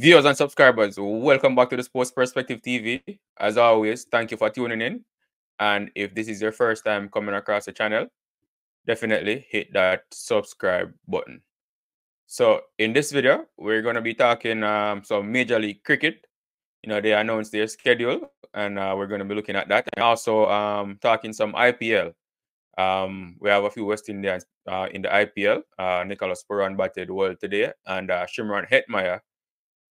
Viewers and subscribers, welcome back to the Sports Perspective TV. As always, thank you for tuning in. And if this is your first time coming across the channel, definitely hit that subscribe button. So in this video, we're going to be talking some Major League Cricket. They announced their schedule, and we're going to be looking at that. And also talking some IPL. We have a few West Indians in the IPL. Nicholas Pooran batted well today, and Shimron Hetmeyer,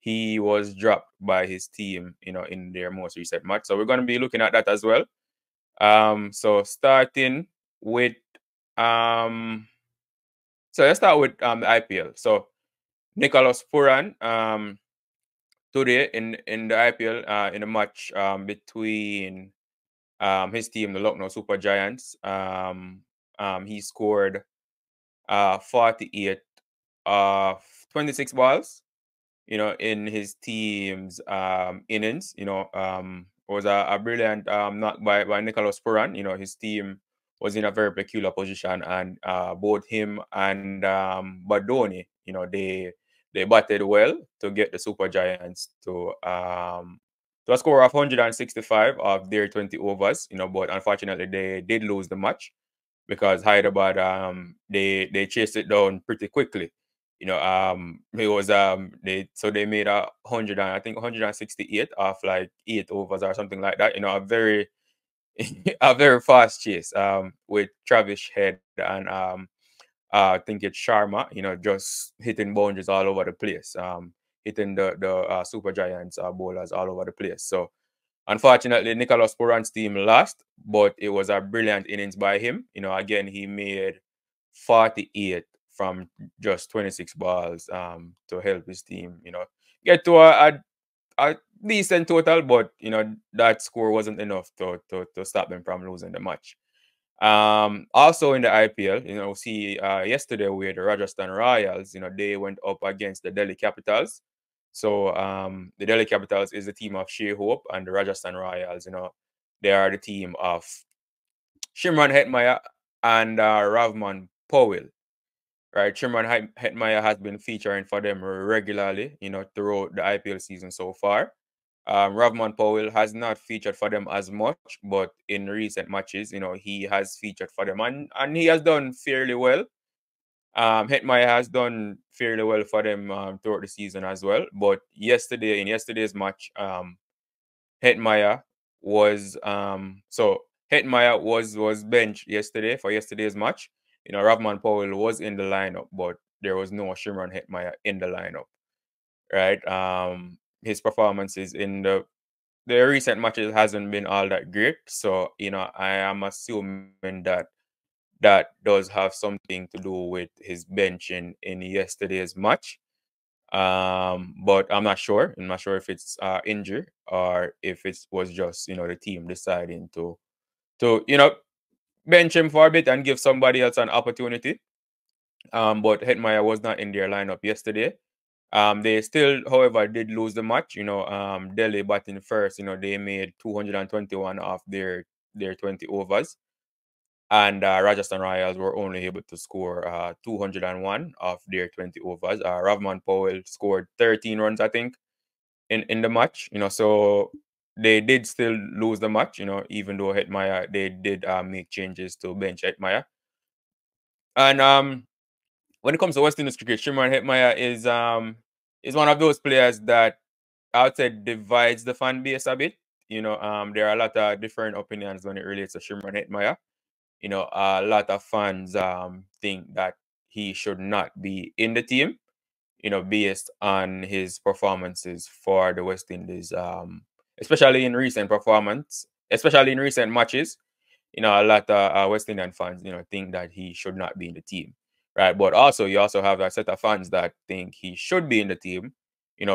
he was dropped by his team, in their most recent match. So we're going to be looking at that as well. So starting with so let's start with the IPL. So Nicholas Pooran today in the IPL in a match between his team, the Lucknow Super Giants. He scored 48 of 26 balls, in his team's innings. Was a brilliant knock by Nicholas Pooran. His team was in a very peculiar position, and both him and Badoni, they batted well to get the Super Giants to a score of 165 of their 20 overs. But unfortunately they did lose the match because Hyderabad they chased it down pretty quickly. It was they made 168 off like 8 overs or something like that. A very a very fast chase with Travis Head and I think it's Sharma, just hitting boundaries all over the place, hitting the Super Giants bowlers all over the place. So unfortunately, Nicholas Pooran's team lost, but it was a brilliant innings by him. Again, he made 48 from just 26 balls to help his team, get to a decent total, but that score wasn't enough to stop them from losing the match. Also in the IPL, see yesterday where the Rajasthan Royals, they went up against the Delhi Capitals. So the Delhi Capitals is the team of Shea Hope, and the Rajasthan Royals, they are the team of Shimron Hetmeyer and Rovman Powell. Right, Shimron Hetmeyer has been featuring for them regularly, throughout the IPL season so far. Rovman Powell has not featured for them as much, but in recent matches, he has featured for them, and he has done fairly well. Hetmyer has done fairly well for them throughout the season as well. But in yesterday's match, Hetmyer was Hetmyer was benched yesterday for yesterday's match. Rovman Powell was in the lineup, but there was no Shimron Hetmyer in the lineup. Right. His performances in the recent matches hasn't been all that great. So, I am assuming that does have something to do with his benching in yesterday's match. But I'm not sure. I'm not sure if it's injury or if it was just, the team deciding to bench him for a bit and give somebody else an opportunity. But Hetmyer was not in their lineup yesterday. They still, however, did lose the match. Delhi batting first. They made 221 off their 20 overs, and Rajasthan Royals were only able to score 201 off their 20 overs. Rovman Powell scored 13 runs, I think, in the match. So they did still lose the match. Even though Hetmyer, they did make changes to bench Hetmyer. And when it comes to West Indies cricket, Shimron Hetmeyer is one of those players that I would say divides the fan base a bit. There are a lot of different opinions when it relates to Shimron Hetmeyer. A lot of fans think that he should not be in the team, based on his performances for the West Indies, especially in recent matches. A lot of West Indian fans, think that he should not be in the team, right? But also, you also have a set of fans that think he should be in the team,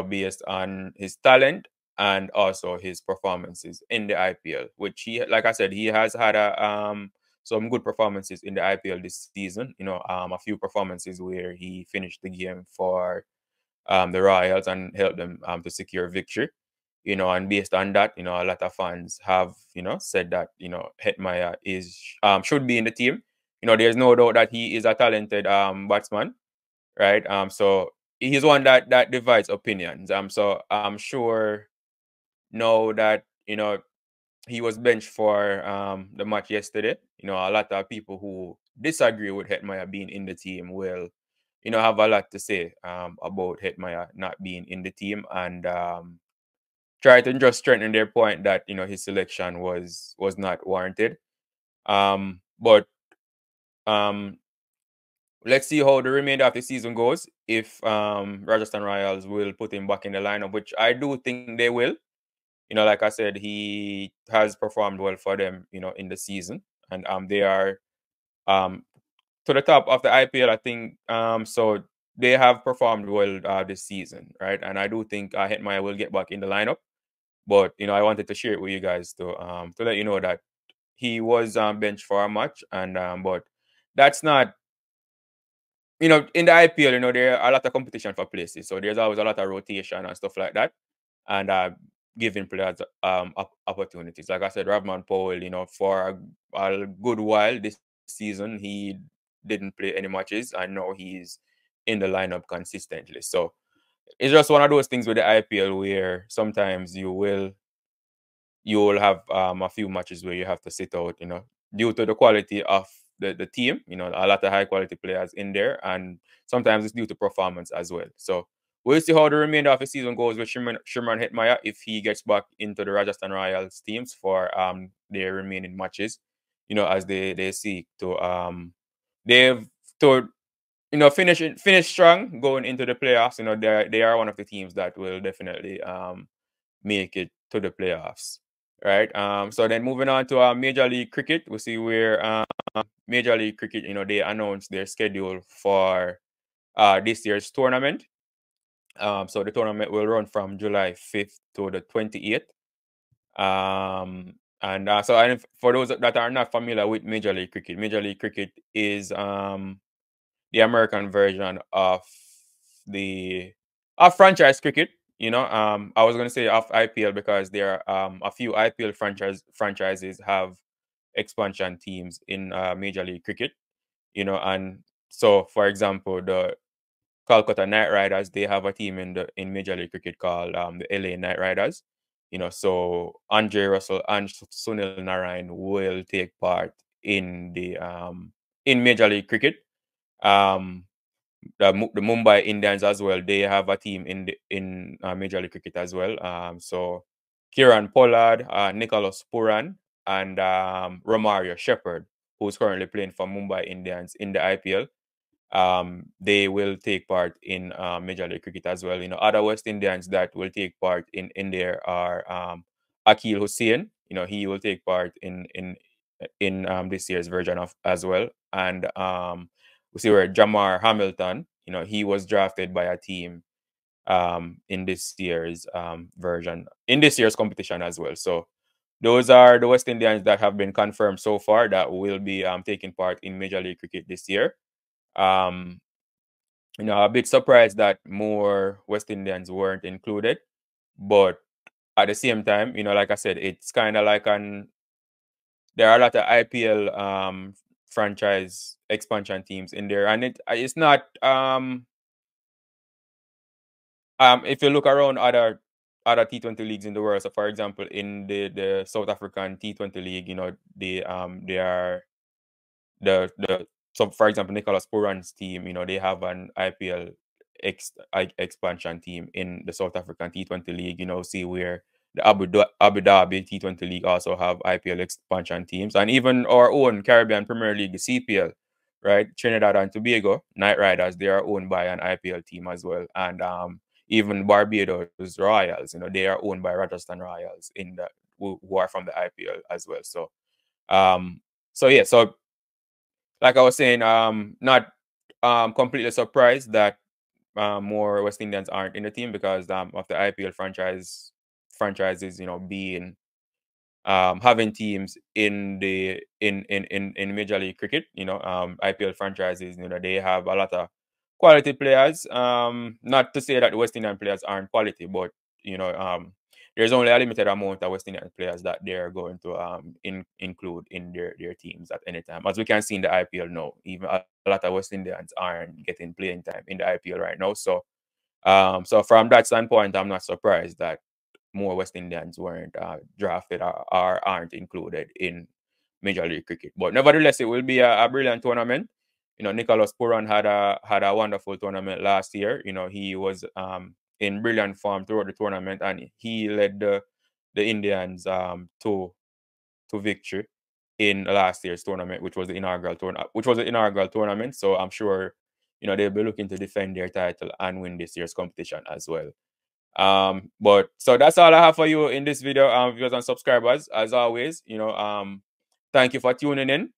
based on his talent and also his performances in the IPL, which like I said, he has had some good performances in the IPL this season. A few performances where he finished the game for the Royals and helped them to secure victory. And based on that, a lot of fans have, said that, Hetmyer should be in the team. There's no doubt that he is a talented batsman, right? So he's one that divides opinions. So I'm sure now that he was benched for the match yesterday. A lot of people who disagree with Hetmyer being in the team will, have a lot to say about Hetmyer not being in the team, and try to just strengthen their point that his selection was not warranted. But um, let's see how the remainder of the season goes. If Rajasthan Royals will put him back in the lineup, which I do think they will. Like I said, he has performed well for them, in the season, and they are um to the top of the IPL. I think so they have performed well this season, right? And I do think Hetmyer will get back in the lineup. But I wanted to share it with you guys to let you know that he was benched for a match, and but that's not in the IPL. There are a lot of competition for places, so there's always a lot of rotation and stuff like that, and giving players opportunities. Like I said, Rovman Powell, for a good while this season, he didn't play any matches, and now he's in the lineup consistently. So it's just one of those things with the IPL where sometimes you will have a few matches where you have to sit out, due to the quality of the team, a lot of high quality players in there, and sometimes it's due to performance as well. So we'll see how the remainder of the season goes with Shimron Hetmeyer if he gets back into the Rajasthan Royals teams for their remaining matches, as they seek to they've to finish strong going into the playoffs. They are one of the teams that will definitely make it to the playoffs. Right. So then moving on to Major League Cricket, we see where Major League Cricket, they announced their schedule for this year's tournament. So the tournament will run from July 5th to the 28th. And for those that are not familiar with Major League Cricket is the American version of the franchise cricket. I was going to say of IPL because there are a few IPL franchises have expansion teams in Major League Cricket. And so for example, the Calcutta Knight Riders, they have a team in Major League Cricket called the LA Knight Riders. So Andre Russell and Sunil Narayan will take part in the in Major League Cricket. Um, the Mumbai Indians as well. They have a team in Major League Cricket as well. So Kieran Pollard, Nicholas Pooran, and Romario Shepherd, who's currently playing for Mumbai Indians in the IPL. They will take part in Major League Cricket as well. Other West Indians that will take part in there are Akil Hussain. He will take part in this year's version of as well. And we see where Jamar Hamilton, he was drafted by a team in this year's version, in this year's competition as well. So those are the West Indians that have been confirmed so far that will be taking part in Major League Cricket this year. Um, a bit surprised that more West Indians weren't included, but at the same time, like I said, it's kind of like there are a lot of IPL franchise expansion teams in there, and it's not if you look around other T20 leagues in the world. So for example, in the South African T20 league, they are the so for example, Nicholas Pooran's team, they have an IPL expansion team in the South African T20 league. See where the Abu Dhabi T20 league also have IPL expansion teams, and even our own Caribbean Premier League, the CPL, right? Trinidad and Tobago Knight Riders, they are owned by an IPL team as well, and even Barbados Royals, they are owned by Rajasthan Royals who are from the IPL as well. So yeah, so like I was saying, not completely surprised that more West Indians aren't in the team because of the IPL franchises, being having teams in Major League Cricket. IPL franchises, they have a lot of quality players. Not to say that the West Indian players aren't quality, but there's only a limited amount of West Indian players that they're going to include in their teams at any time. As we can see in the IPL now, even a lot of West Indians aren't getting playing time in the IPL right now. So So from that standpoint, I'm not surprised that more West Indians weren't drafted or aren't included in Major League Cricket. But nevertheless, it will be a brilliant tournament. Nicholas Pooran had a wonderful tournament last year. He was in brilliant form throughout the tournament, and he led the Indians to victory in last year's tournament, which was the inaugural tournament. So I'm sure they'll be looking to defend their title and win this year's competition as well. But so that's all I have for you in this video, viewers and subscribers. As always, thank you for tuning in.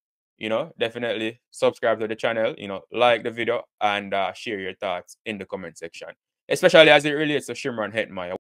Definitely subscribe to the channel, like the video, and share your thoughts in the comment section, especially as it relates to Shimron Hetmeyer.